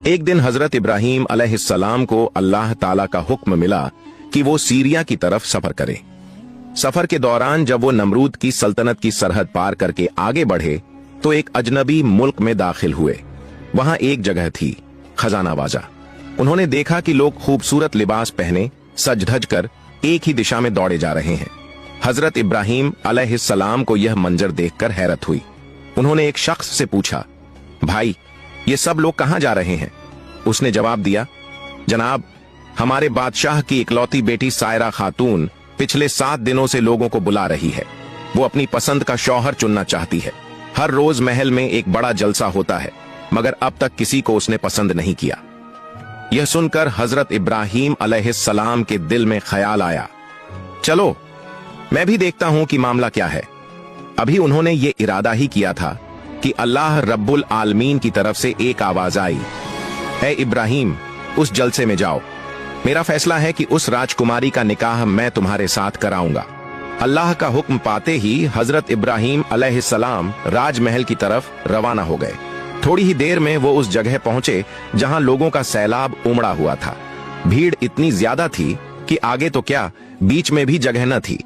एक दिन हजरत इब्राहीम अलैहिस्सलाम को अल्लाह ताला का हुक्म मिला कि वो सीरिया की तरफ सफर करें। सफर के दौरान जब वो नमरूद की सल्तनत की सरहद पार करके आगे बढ़े तो एक अजनबी मुल्क में दाखिल हुए। वहां एक जगह थी खजाना बाजा। उन्होंने देखा कि लोग खूबसूरत लिबास पहने सज धज कर एक ही दिशा में दौड़े जा रहे हैं। हजरत इब्राहीम अलैहिस्सलाम को यह मंजर देखकर हैरत हुई। उन्होंने एक शख्स से पूछा, भाई ये सब लोग कहां जा रहे हैं? उसने जवाब दिया, जनाब हमारे बादशाह की इकलौती बेटी सायरा खातून पिछले 7 दिनों से लोगों को बुला रही है। वो अपनी पसंद का शौहर चुनना चाहती है। हर रोज महल में एक बड़ा जलसा होता है, मगर अब तक किसी को उसने पसंद नहीं किया। यह सुनकर हजरत इब्राहीम अलैहिस्सलाम के दिल में ख्याल आया, चलो मैं भी देखता हूं कि मामला क्या है। अभी उन्होंने ये इरादा ही किया था कि अल्लाह रब्बुल आलमीन की तरफ से एक आवाज आई, ऐ इब्राहीम उस जलसे में जाओ। मेरा फैसला है कि उस राजकुमारी का निकाह मैं तुम्हारे साथ कराऊंगा। अल्लाह का हुक्म पाते ही हजरत इब्राहीम अलैहिस्सलाम राजमहल की तरफ रवाना हो गए। थोड़ी ही देर में वो उस जगह पहुंचे जहां लोगों का सैलाब उमड़ा हुआ था। भीड़ इतनी ज्यादा थी कि आगे तो क्या बीच में भी जगह न थी,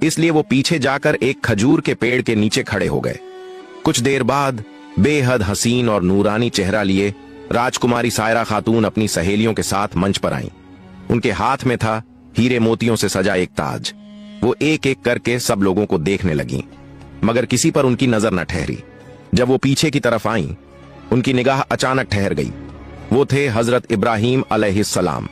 इसलिए वो पीछे जाकर एक खजूर के पेड़ के नीचे खड़े हो गए। कुछ देर बाद बेहद हसीन और नूरानी चेहरा लिए राजकुमारी सायरा खातून अपनी सहेलियों के साथ मंच पर आईं। उनके हाथ में था हीरे मोतियों से सजा एक ताज। वो एक एक करके सब लोगों को देखने लगीं, मगर किसी पर उनकी नजर न ठहरी। जब वो पीछे की तरफ आईं, उनकी निगाह अचानक ठहर गई। वो थे हजरत इब्राहीम अलैहिस्सलाम,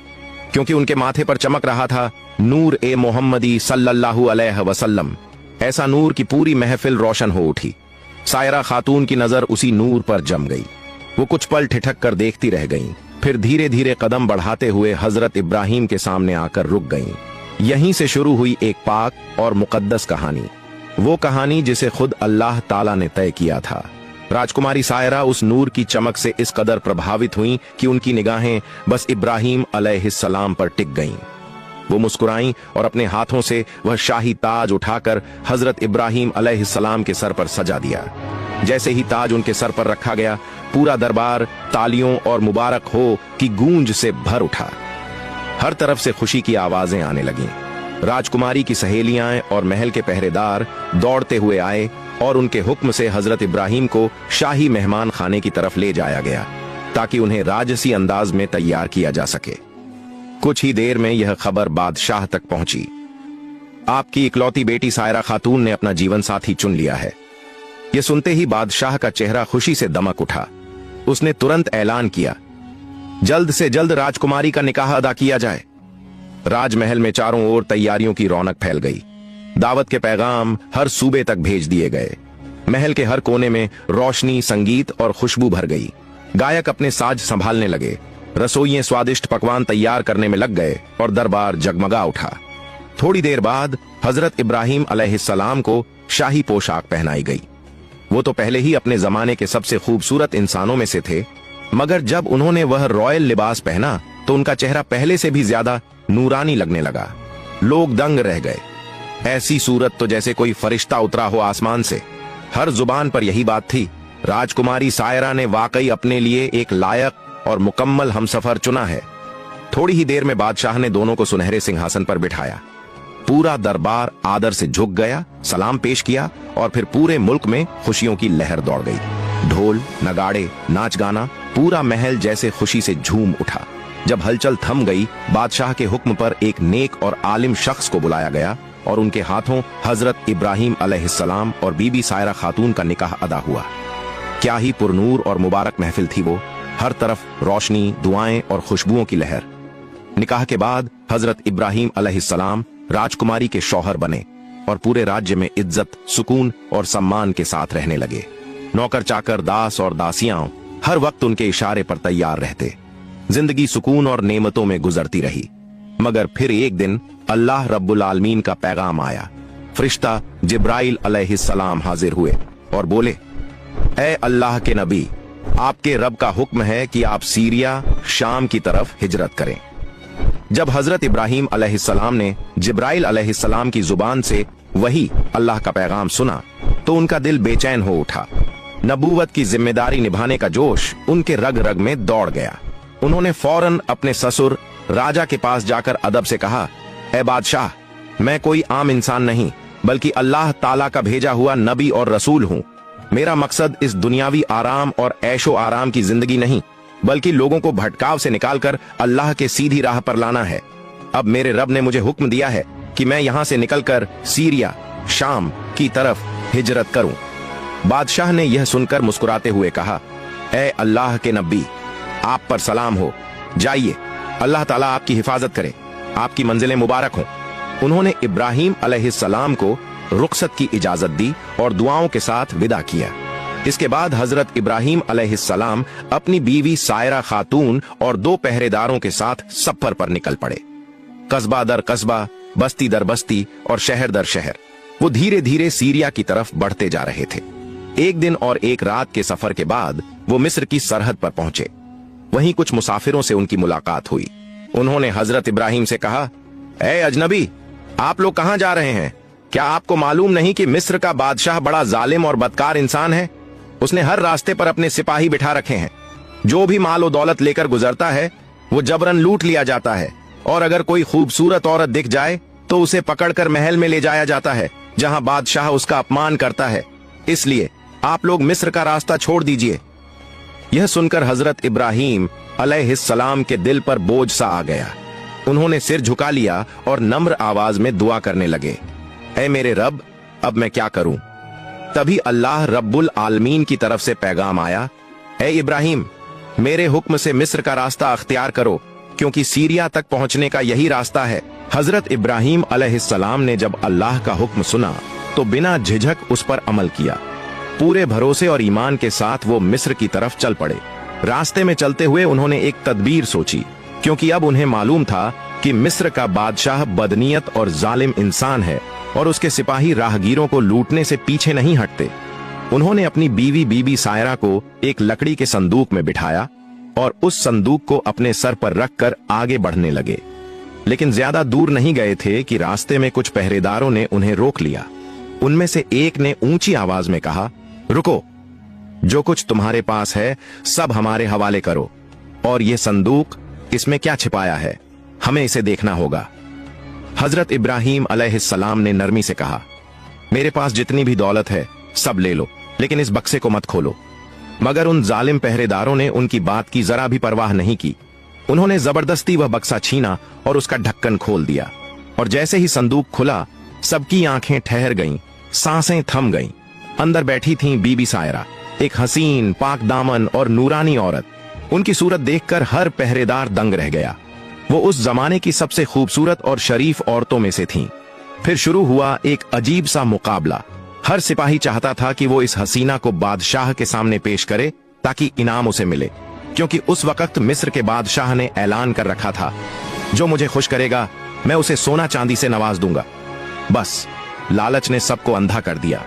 क्योंकि उनके माथे पर चमक रहा था नूर ए मोहम्मदी सल्लल्लाहु अलैहि वसल्लम। ऐसा नूर की पूरी महफिल रोशन हो उठी। सायरा खातून की नजर उसी नूर पर जम गई। वो कुछ पल ठिठक कर देखती रह गईं, फिर धीरे धीरे कदम बढ़ाते हुए हजरत इब्राहीम के सामने आकर रुक गईं। यहीं से शुरू हुई एक पाक और मुकद्दस कहानी, वो कहानी जिसे खुद अल्लाह ताला ने तय किया था। राजकुमारी सायरा उस नूर की चमक से इस कदर प्रभावित हुईं कि उनकी निगाहें बस इब्राहीम अलैहिस्सलाम पर टिक गईं। वो मुस्कुराईं और अपने हाथों से वह शाही ताज उठाकर हजरत इब्राहीम अलैहिस्सलाम के सर पर सजा दिया। जैसे ही ताज उनके सर पर रखा गया, पूरा दरबार तालियों और मुबारक हो की गूंज से भर उठा। हर तरफ से खुशी की आवाजें आने लगीं। राजकुमारी की सहेलियां और महल के पहरेदार दौड़ते हुए आए और उनके हुक्म से हजरत इब्राहीम को शाही मेहमान खाने की तरफ ले जाया गया, ताकि उन्हें राजसी अंदाज में तैयार किया जा सके। कुछ ही देर में यह खबर बादशाह तक पहुंची, आपकी इकलौती बेटी सायरा खातून ने अपना जीवन साथी चुन लिया है। यह सुनते ही बादशाह का चेहरा खुशी से दमक उठा। उसने तुरंत ऐलान किया, जल्द से जल्द राजकुमारी का निकाह अदा किया जाए। राजमहल में चारों ओर तैयारियों की रौनक फैल गई। दावत के पैगाम हर सूबे तक भेज दिए गए। महल के हर कोने में रोशनी, संगीत और खुशबू भर गई। गायक अपने साज संभालने लगे, रसोइये स्वादिष्ट पकवान तैयार करने में लग गए और दरबार जगमगा उठा। थोड़ी देर बाद हजरत इब्राहीम अलैहिस्सलाम को शाही पोशाक पहनाई गई। वो तो पहले ही अपने जमाने के सबसे खूबसूरत इंसानों में से थे, मगर जब उन्होंने वह रॉयल लिबास पहना तो उनका चेहरा पहले से भी ज्यादा नूरानी लगने लगा। लोग दंग रह गए। ऐसी सूरत तो जैसे कोई फरिश्ता उतरा हो आसमान से। हर जुबान पर यही बात थी, राजकुमारी सायरा ने वाकई अपने लिए एक लायक और मुकम्मल हमसफर चुना है। थोड़ी ही देर में बादशाह ने दोनों को सुनहरे सिंहासन पर बिठाया। पूरा दरबार आदर से झुक गया, सलाम पेश किया और फिर पूरे मुल्क में खुशियों की लहर दौड़ गई। ढोल, नगाड़े, नाच गाना, पूरा महल जैसे खुशी से झूम उठा। जब हलचल थम गई, बादशाह के हुक्म पर एक नेक और आलिम शख्स को बुलाया गया और उनके हाथों हजरत इब्राहीम अलैहिस्सलाम और बीबी सायरा खातून का निकाह अदा हुआ। क्या ही पुरनूर और मुबारक महफिल थी वो। हर तरफ रोशनी, दुआएं और खुशबुओं की लहर। निकाह के बाद हजरत इब्राहीम अलैहिस्सलाम राजकुमारी के शौहर बने और पूरे राज्य में इज्जत, सुकून और सम्मान के साथ रहने लगे। नौकर चाकर, दास और दासियां हर वक्त उनके इशारे पर तैयार रहते। जिंदगी सुकून और नेमतों में गुजरती रही। मगर फिर एक दिन अल्लाह रब्बुल आलमीन का पैगाम आया। फरिश्ता जिब्राइल अलैहिस्सलाम हाजिर हुए और बोले, ऐ अल्लाह के नबी, आपके रब का हुक्म है कि आप सीरिया, शाम की तरफ हिजरत करें। जब हजरत इब्राहीम अलैहिस्सलाम ने जिब्राइल अलैहिस्सलाम की जुबान से वही अल्लाह का पैगाम सुना तो उनका दिल बेचैन हो उठा। नबूवत की जिम्मेदारी निभाने का जोश उनके रग रग में दौड़ गया। उन्होंने फौरन अपने ससुर राजा के पास जाकर अदब से कहा, ए बादशाह, मैं कोई आम इंसान नहीं बल्कि अल्लाह ताला का भेजा हुआ नबी और रसूल हूँ। मेरा मकसद इस दुनियावी आराम और ऐशो आराम की जिंदगी नहीं बल्कि लोगों को भटकाव से निकालकर अल्लाह के सीधी राह पर लाना है। अब मेरे रब ने मुझे हुक्म दिया है कि मैं यहाँ से निकलकर सीरिया, शाम की तरफ हिजरत करूं। बादशाह ने यह सुनकर मुस्कुराते हुए कहा, ए अल्लाह के नबी, आप पर सलाम हो, जाइए, अल्लाह ताला आपकी हिफाजत करे, आपकी मंजिलें मुबारक हों। उन्होंने इब्राहिम अलैहिस्सलाम को रुखसत की इजाजत दी और दुआओं के साथ विदा किया। इसके बाद हजरत इब्राहिम अलैहिस्सलाम अपनी बीवी सायरा खातून और 2 पहरेदारों के साथ सफर पर निकल पड़े। कस्बा दर कस्बा, बस्ती दर बस्ती और शहर दर शहर वो धीरे धीरे सीरिया की तरफ बढ़ते जा रहे थे। एक दिन और एक रात के सफर के बाद वो मिस्र की सरहद पर पहुंचे। वहीं कुछ मुसाफिरों से उनकी मुलाकात हुई। उन्होंने हजरत इब्राहिम से कहा, ए अजनबी, आप लोग कहां जा रहे हैं? क्या आपको मालूम नहीं कि मिस्र का बादशाह बड़ा जालिम और बदकार इंसान है? उसने हर रास्ते पर अपने सिपाही बिठा रखे हैं। जो भी माल और दौलत लेकर गुजरता है वो जबरन लूट लिया जाता है, और अगर कोई खूबसूरत औरत दिख जाए तो उसे पकड़कर महल में ले जाया जाता है जहां बादशाह उसका अपमान करता है। इसलिए आप लोग मिस्र का रास्ता छोड़ दीजिए। यह सुनकर हजरत इब्राहिम अलैहिस्सलाम के दिल पर बोझ सा आ गया। उन्होंने सिर झुका लिया और नम्र आवाज में दुआ करने लगे, ऐ मेरे रब, अब मैं क्या करूं? तभी अल्लाह रब्बुल आलमीन की तरफ से पैगाम आया, ऐ इब्राहिम, मेरे हुक्म से मिस्र का रास्ता अख्तियार करो, क्योंकि सीरिया तक पहुंचने का यही रास्ता है। हजरत इब्राहिम अलैहिस्सलाम ने जब अल्लाह का हुक्म सुना तो बिना झिझक उस पर अमल किया। पूरे भरोसे और ईमान के साथ वो मिस्र की तरफ चल पड़े। रास्ते में चलते हुए उन्होंने एक तदबीर सोची, क्योंकि अब उन्हें मालूम था कि मिस्र का बादशाह बदनीयत और जालिम इंसान है और उसके सिपाही राहगीरों को लूटने से पीछे नहीं हटते। उन्होंने अपनी बीवी बीबी सायरा को एक लकड़ी के संदूक में बिठाया और उस संदूक को अपने सर पर रखकर आगे बढ़ने लगे। लेकिन ज्यादा दूर नहीं गए थे कि रास्ते में कुछ पहरेदारों ने उन्हें रोक लिया। उनमें से एक ने ऊंची आवाज में कहा, रुको, जो कुछ तुम्हारे पास है सब हमारे हवाले करो, और ये संदूक, इसमें क्या छिपाया है, हमें इसे देखना होगा। हजरत इब्राहिम अलैहिस्सलाम ने नरमी से कहा, मेरे पास जितनी भी दौलत है सब ले लो, लेकिन इस बक्से को मत खोलो। मगर उन जालिम पहरेदारों ने उनकी बात की जरा भी परवाह नहीं की। उन्होंने जबरदस्ती वह बक्सा छीना और उसका ढक्कन खोल दिया, और जैसे ही संदूक खुला सबकी आंखें ठहर गईं, सांसें थम गईं। अंदर बैठी थीं बीबी सायरा, एक हसीन, पाक दामन और नूरानी औरत। उनकी सूरत देखकर हर पहरेदार दंग रह गया। वो उस जमाने की सबसे खूबसूरत और शरीफ औरतों में से थीं। फिर शुरू हुआ एक अजीब सा मुकाबला। हर सिपाही चाहता था कि वो इस हसीना को बादशाह के सामने पेश करे ताकि इनाम उसे मिले, क्योंकि उस वक्त मिस्र के बादशाह ने ऐलान कर रखा था, जो मुझे खुश करेगा मैं उसे सोना चांदी से नवाज दूंगा। बस लालच ने सबको अंधा कर दिया।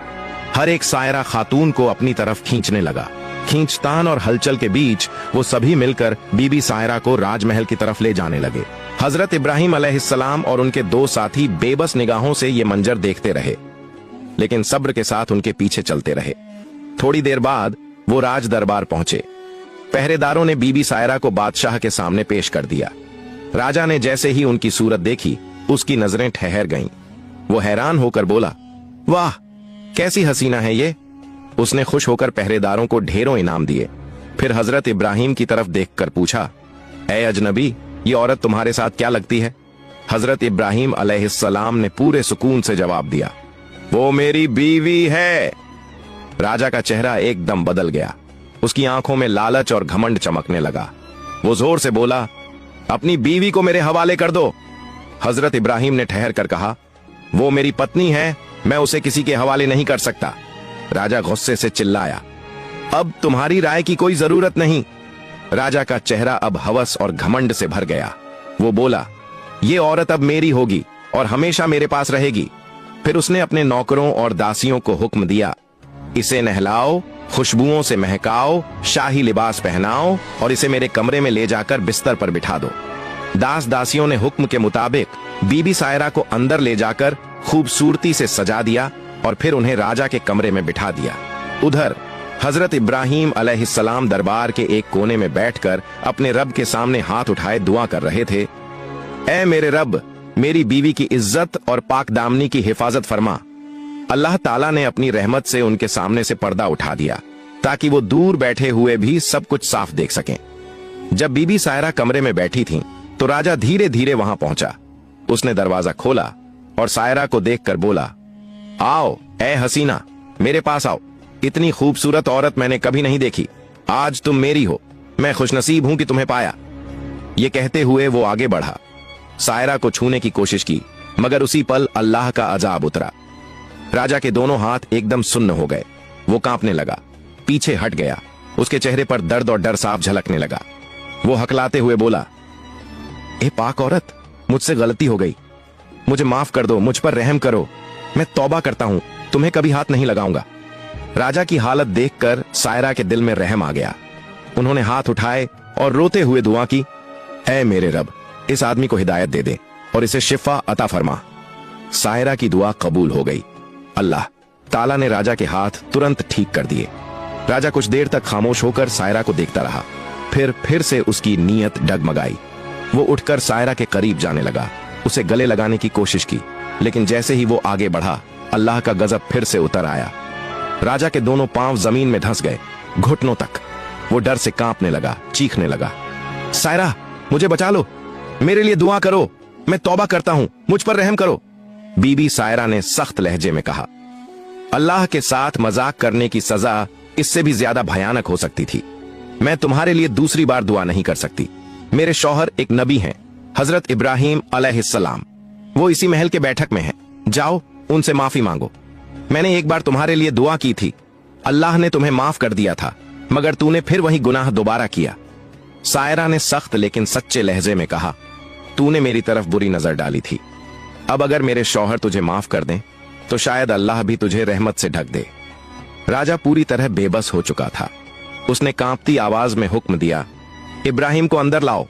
हर एक सायरा खातून को अपनी तरफ खींचने लगा। खींचतान और हलचल के बीच वो सभी मिलकर बीबी सायरा को राजमहल की तरफ ले जाने लगे। हजरत इब्राहिम अलैहिस्सलाम और उनके 2 साथी बेबस निगाहों से ये मंजर देखते रहे, लेकिन सब्र के साथ उनके पीछे चलते रहे। थोड़ी देर बाद वो राज दरबार पहुंचे। पहरेदारों ने बीबी सायरा को बादशाह के सामने पेश कर दिया। राजा ने जैसे ही उनकी सूरत देखी, उसकी नजरें ठहर गईं। वो हैरान होकर बोला, वाह, कैसी हसीना है ये। उसने खुश होकर पहरेदारों को ढेरों इनाम दिए। फिर हजरत इब्राहिम की तरफ देखकर पूछा, ऐ अजनबी, ये औरत तुम्हारे साथ क्या लगती है? हजरत इब्राहिम अलैहिस्सलाम ने पूरे सुकून से जवाब दिया, वो मेरी बीवी है। राजा का चेहरा एकदम बदल गया। उसकी आंखों में लालच और घमंड चमकने लगा। वो जोर से बोला, अपनी बीवी को मेरे हवाले कर दो। हजरत इब्राहिम ने ठहर कर कहा, वो मेरी पत्नी है, मैं उसे किसी के हवाले नहीं कर सकता। राजा गुस्से से चिल्लाया, अब तुम्हारी राय की कोई जरूरत नहीं। राजा का चेहरा अब हवस और घमंड से भर गया। वो बोला, ये औरत अब मेरी होगी और हमेशा मेरे पास रहेगी। फिर उसने अपने नौकरों और दासियों को हुक्म दिया, इसे नहलाओ, खुशबुओं से महकाओ, शाही लिबास पहनाओ और इसे मेरे कमरे में ले जाकर बिस्तर पर बिठा दो। दास दासियों ने हुक्म के मुताबिक बीबी सायरा को अंदर ले जाकर खूबसूरती से सजा दिया और फिर उन्हें राजा के कमरे में बिठा दिया। उधर हजरत इब्राहीम अलैहिस्सलाम दरबार के एक कोने में बैठकर अपने रब के सामने हाथ उठाए दुआ कर रहे थे। ऐ मेरे रब, मेरी बीवी की इज्जत और पाक दामनी की हिफाजत फरमा। अल्लाह ताला ने अपनी रहमत से उनके सामने से पर्दा उठा दिया ताकि वो दूर बैठे हुए भी सब कुछ साफ देख सकें। जब बीबी सायरा कमरे में बैठी थीं, तो राजा धीरे धीरे वहां पहुंचा। उसने दरवाजा खोला और सायरा को देखकर बोला, आओ ऐ हसीना, मेरे पास आओ। इतनी खूबसूरत औरत मैंने कभी नहीं देखी। आज तुम मेरी हो। मैं खुशनसीब हूं कि तुम्हें पाया। ये कहते हुए वो आगे बढ़ा। सायरा को छूने की कोशिश की, मगर उसी पल अल्लाह का अजाब उतरा। राजा के दोनों हाथ एकदम सुन्न हो गए। वो कांपने लगा, पीछे हट गया। उसके चेहरे पर दर्द और डर साफ झलकने लगा। वो हकलाते हुए बोला, ए पाक औरत, मुझसे गलती हो गई, मुझे माफ कर दो, मुझ पर रहम करो। मैं तौबा करता हूं, तुम्हें कभी हाथ नहीं लगाऊंगा। राजा की हालत देखकर सायरा के दिल में रहम आ गया। उन्होंने हाथ उठाए और रोते हुए दुआ की, ऐ मेरे रब, इस आदमी को हिदायत दे दे और इसे शिफा अता फरमा। सायरा की दुआ कबूल हो गई। अल्लाह ताला ने राजा के हाथ तुरंत ठीक कर दिए। राजा कुछ देर तक खामोश होकर सायरा को देखता रहा। फिर से उसकी नीयत डगमगाई। वो उठकर सायरा के करीब जाने लगा, उसे गले लगाने की कोशिश की, लेकिन जैसे ही वो आगे बढ़ा, अल्लाह का गजब फिर से उतर आया। राजा के दोनों पांव जमीन में धंस गए, घुटनों तक। वो डर से कांपने लगा, चीखने लगा, सायरा, मुझे बचा लो, मेरे लिए दुआ करो, मैं तौबा करता हूं, मुझ पर रहम करो। बीबी सायरा ने सख्त लहजे में कहा, अल्लाह के साथ मजाक करने की सजा इससे भी ज्यादा भयानक हो सकती थी। मैं तुम्हारे लिए दूसरी बार दुआ नहीं कर सकती। मेरे शौहर एक नबी हैं, हजरत इब्राहीम अलैहिस्सलाम। वो इसी महल के बैठक में हैं। जाओ, उनसे माफी मांगो। मैंने एक बार तुम्हारे लिए दुआ की थी, अल्लाह ने तुम्हें माफ कर दिया था, मगर तूने फिर वही गुनाह दोबारा किया। सायरा ने सख्त लेकिन सच्चे लहजे में कहा, तूने मेरी तरफ बुरी नजर डाली थी। अब अगर मेरे शौहर तुझे माफ कर दें, तो शायद अल्लाह भी तुझे रहमत से ढक दे। राजा पूरी तरह बेबस हो चुका था। उसने कांपती आवाज में हुक्म दिया, इब्राहिम को अंदर लाओ।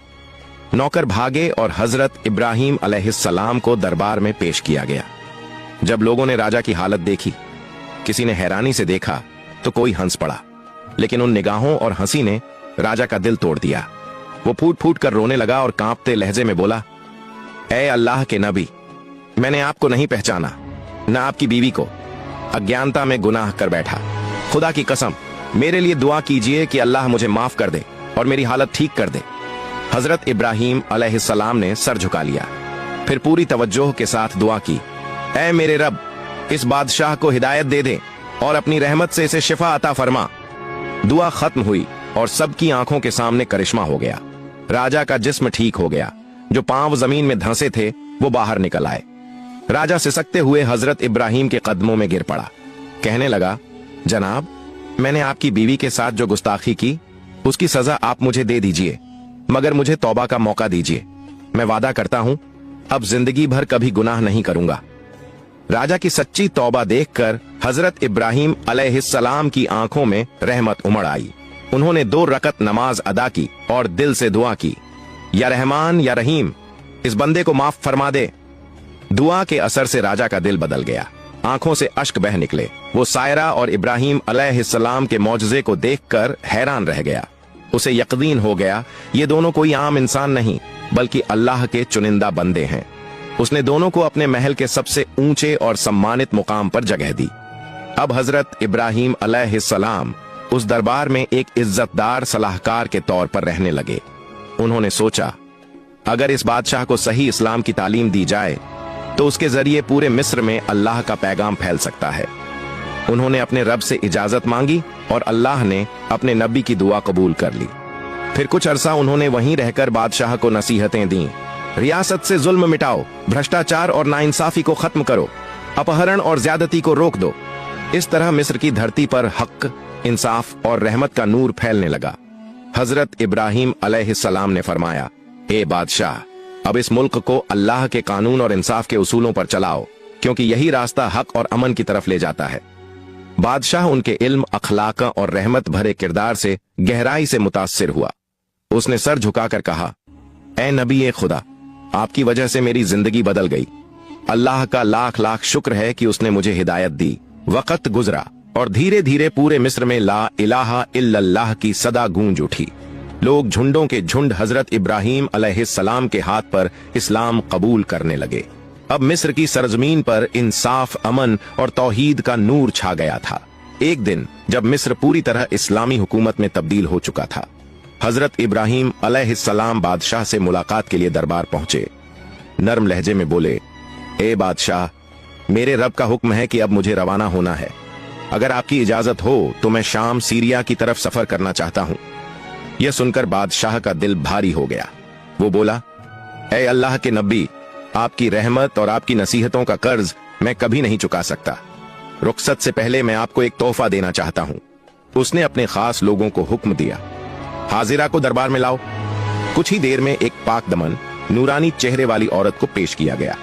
नौकर भागे और हजरत इब्राहीम अलैहिस्सलाम को दरबार में पेश किया गया। जब लोगों ने राजा की हालत देखी, किसी ने हैरानी से देखा तो कोई हंस पड़ा, लेकिन उन निगाहों और हंसी ने राजा का दिल तोड़ दिया। वो फूट फूट कर रोने लगा और कांपते लहजे में बोला, ऐ अल्लाह के नबी, मैंने आपको नहीं पहचाना, न आपकी बीवी को। अज्ञानता में गुनाह कर बैठा। खुदा की कसम, मेरे लिए दुआ कीजिए कि अल्लाह मुझे माफ कर दे और मेरी हालत ठीक कर दे। हजरत इब्राहीम अलैहिस्सलाम ने सर झुका लिया, फिर पूरी तवज्जोह के साथ दुआ की, ऐ मेरे रब, इस बादशाह को हिदायत दे दे और अपनी रहमत से इसे शिफा अता फरमा। दुआ खत्म हुई और सबकी आंखों के सामने करिश्मा हो गया। राजा का जिस्म ठीक हो गया। जो पांव जमीन में धंसे थे वो बाहर निकल आए। राजा सिसकते हुए हजरत इब्राहीम के कदमों में गिर पड़ा। कहने लगा, जनाब, मैंने आपकी बीवी के साथ जो गुस्ताखी की, उसकी सजा आप मुझे दे दीजिए, मगर मुझे तौबा का मौका दीजिए। मैं वादा करता हूं, अब जिंदगी भर कभी गुनाह नहीं करूंगा। राजा की सच्ची तौबा देखकर हजरत इब्राहीम अलैहिस्सलाम की आंखों में रहमत उमड़ आई। उन्होंने 2 रकत नमाज अदा की और दिल से दुआ की, या रहमान या रहीम, इस बंदे को माफ फरमा दे। दुआ के असर से राजा का दिल बदल गया, आंखों से अश्क बह निकले। वो सायरा और इब्राहीम अलैहिस्सलाम के मौजज़े को देखकर हैरान रह गया। उसे यकीन हो गया ये दोनों कोई आम इंसान नहीं, बल्कि अल्लाह के चुनिंदा बंदे हैं। उसने दोनों को अपने महल के सबसे ऊंचे और सम्मानित मुकाम पर जगह दी। अब हजरत इब्राहीम अलैहिस्सलाम उस दरबार में एक इज्जतदार सलाहकार के तौर पर रहने लगे। उन्होंने सोचा, अगर इस बादशाह को सही इस्लाम की तालीम दी जाए तो उसके जरिए पूरे मिस्र में अल्लाह का पैगाम फैल सकता है। उन्होंने अपने रब से इजाजत मांगी और अल्लाह ने अपने नबी की दुआ कबूल कर ली। फिर कुछ अरसा उन्होंने वहीं रहकर बादशाह को नसीहतें दी। रियासत से जुल्म मिटाओ, भ्रष्टाचार और नाइंसाफी को खत्म करो, अपहरण और ज्यादती को रोक दो। इस तरह मिस्र की धरती पर हक, इंसाफ और रहमत का नूर फैलने लगा। हजरत इब्राहीम अलैहिस्सलाम ने फरमाया, ए बादशाह, अब इस मुल्क को अल्लाह के कानून और इंसाफ के उसूलों पर चलाओ, क्योंकि यही रास्ता हक और अमन की तरफ ले जाता है। बादशाह उनके इल्म, अखलाक और रहमत भरे किरदार से गहराई से मुतासिर हुआ। उसने सर झुकाकर कहा, ए नबी खुदा, आपकी वजह से मेरी जिंदगी बदल गई। अल्लाह का लाख लाख शुक्र है कि उसने मुझे हिदायत दी। वक्त गुजरा और धीरे धीरे पूरे मिस्र में ला इलाहा इल्लल्लाह की सदा गूंज उठी। लोग झुंडों के झुंड हजरत इब्राहीम अलैहिस्सलाम के हाथ पर इस्लाम कबूल करने लगे। अब मिस्र की सरजमीन पर इंसाफ, अमन और तौहीद का नूर छा गया था। एक दिन जब मिस्र पूरी तरह इस्लामी हुकूमत में तब्दील हो चुका था, हजरत इब्राहीम अलैहिस्सलाम बादशाह से मुलाकात के लिए दरबार पहुंचे। नर्म लहजे में बोले, ए बादशाह, मेरे रब का हुक्म है कि अब मुझे रवाना होना है। अगर आपकी इजाजत हो तो मैं शाम सीरिया की तरफ सफर करना चाहता हूं। यह सुनकर बादशाह का दिल भारी हो गया। वो बोला, ए अल्लाह के नबी, आपकी रहमत और आपकी नसीहतों का कर्ज मैं कभी नहीं चुका सकता। रुखसत से पहले मैं आपको एक तोहफा देना चाहता हूं। उसने अपने खास लोगों को हुक्म दिया, हाजिरा को दरबार में लाओ। कुछ ही देर में एक पाक दमन, नूरानी चेहरे वाली औरत को पेश किया गया।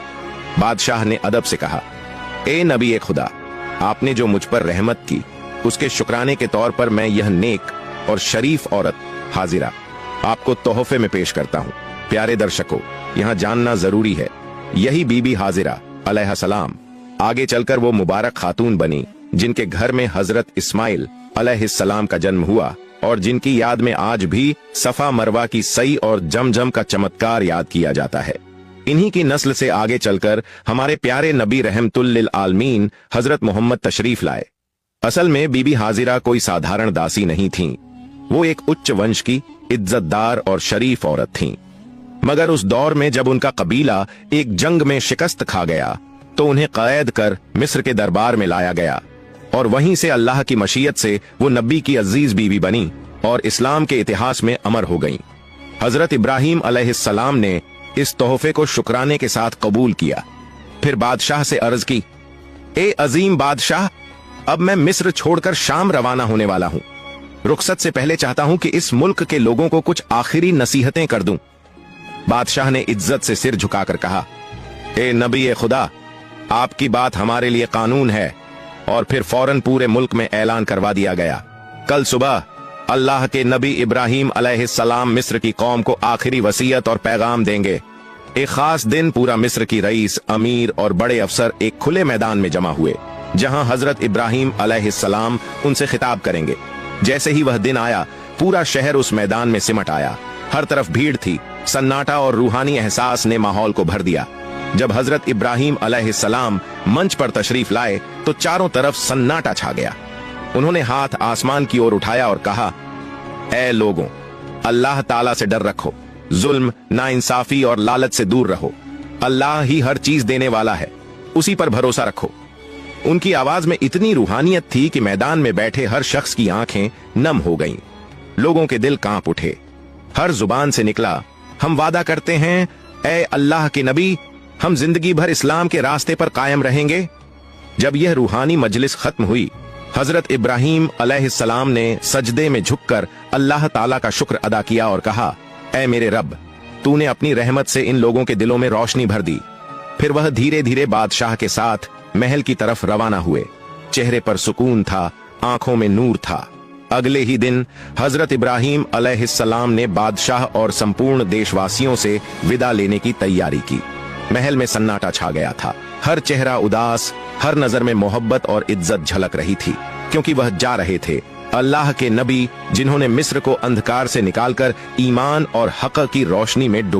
बादशाह ने अदब से कहा, ए नबी खुदा, आपने जो मुझ पर रहमत की, उसके शुक्राने के तौर पर मैं यह नेक और शरीफ औरत हाजिरा आपको तोहफे में पेश करता हूं। प्यारे दर्शकों, यहां जानना जरूरी है, यही बीबी हाजिरा अलैहिस्सलाम आगे चलकर वो मुबारक खातून बनी जिनके घर में हजरत इस्माइल अलैहिस्सलाम का जन्म हुआ और जिनकी याद में आज भी सफा मरवा की सई और जमजम का चमत्कार याद किया जाता है। इन्हीं की नस्ल से आगे चलकर हमारे प्यारे नबी रहमतुल लिल आलमीन हजरत मोहम्मद तशरीफ लाए। असल में बीबी हाजिरा कोई साधारण दासी नहीं थीं। वो एक उच्च वंश की इज्जतदार और शरीफ औरत थीं। मगर उस दौर में जब उनका कबीला एक जंग में शिकस्त खा गया तो उन्हें कैद कर मिस्र के दरबार में लाया गया और वहीं से अल्लाह की मशीयत से वो नबी की अजीज बीवी बनी और इस्लाम के इतिहास में अमर हो गईं। हजरत इब्राहीम अलैहिस्सलाम ने इस तोहफे को शुक्राने के साथ कबूल किया। फिर बादशाह से अर्ज की, ए अजीम बादशाह, अब मैं मिस्र छोड़कर शाम रवाना होने वाला हूं। रुखसत से पहले चाहता हूं कि इस मुल्क के लोगों को कुछ आखिरी नसीहतें कर दूं। बादशाह ने इज्जत से सिर झुकाकर कहा, ए नबी खुदा, आपकी बात हमारे लिए कानून है। और फिर फौरन पूरे मुल्क में ऐलान करवा दिया गया, कल सुबह अल्लाह के नबी इब्राहीम अलैहिस्सलाम मिस्र की कौम को आखिरी वसीयत और पैगाम देंगे। एक खास दिन पूरा मिस्र की रईस, अमीर और बड़े अफसर एक खुले मैदान में जमा हुए, जहां हजरत इब्राहीम अलैहिस्सलाम उनसे खिताब करेंगे। जैसे ही वह दिन आया, पूरा शहर उस मैदान में सिमट आया। हर तरफ भीड़ थी, सन्नाटा और रूहानी एहसास ने माहौल को भर दिया। जब हजरत इब्राहीम अलैहिस्सलाम मंच पर तशरीफ लाए तो चारों तरफ सन्नाटा छा गया। उन्होंने हाथ आसमान की ओर उठाया और कहा, ऐ लोगों, अल्लाह ताला से डर रखो, जुल्म, नाइंसाफी और लालच से दूर रहो। अल्लाह ही हर चीज देने वाला है, उसी पर भरोसा रखो। उनकी आवाज में इतनी रूहानियत थी कि मैदान में बैठे हर शख्स की आंखें नम हो गईं। लोगों के दिल कांप उठे। हर जुबान से निकला, हम वादा करते हैं, ऐ अल्लाह के नबी, हम जिंदगी भर इस्लाम के रास्ते पर कायम रहेंगे। जब यह रूहानी मजलिस खत्म हुई, हजरत इब्राहीम अलैहिस्सलाम ने सजदे में झुककर अल्लाह ताला का शुक्र अदा किया और कहा, ऐ मेरे रब, तूने अपनी रहमत से इन लोगों के दिलों में रोशनी भर दी। फिर वह धीरे धीरे बादशाह के साथ महल की तरफ रवाना हुए। चेहरे पर सुकून था, आंखों में नूर था। अगले ही दिन हजरत इब्राहीम अलैहिस्सलाम ने बादशाह और संपूर्ण देशवासियों से विदा लेने की तैयारी की। महल में सन्नाटा छा गया था। हर चेहरा उदास, हर नजर में मोहब्बत और इज्जत झलक रही थी, क्योंकि वह जा रहे थे अल्लाह के नबी, जिन्होंने मिस्र को अंधकार से निकालकर ईमान और हक की रोशनी में डुबा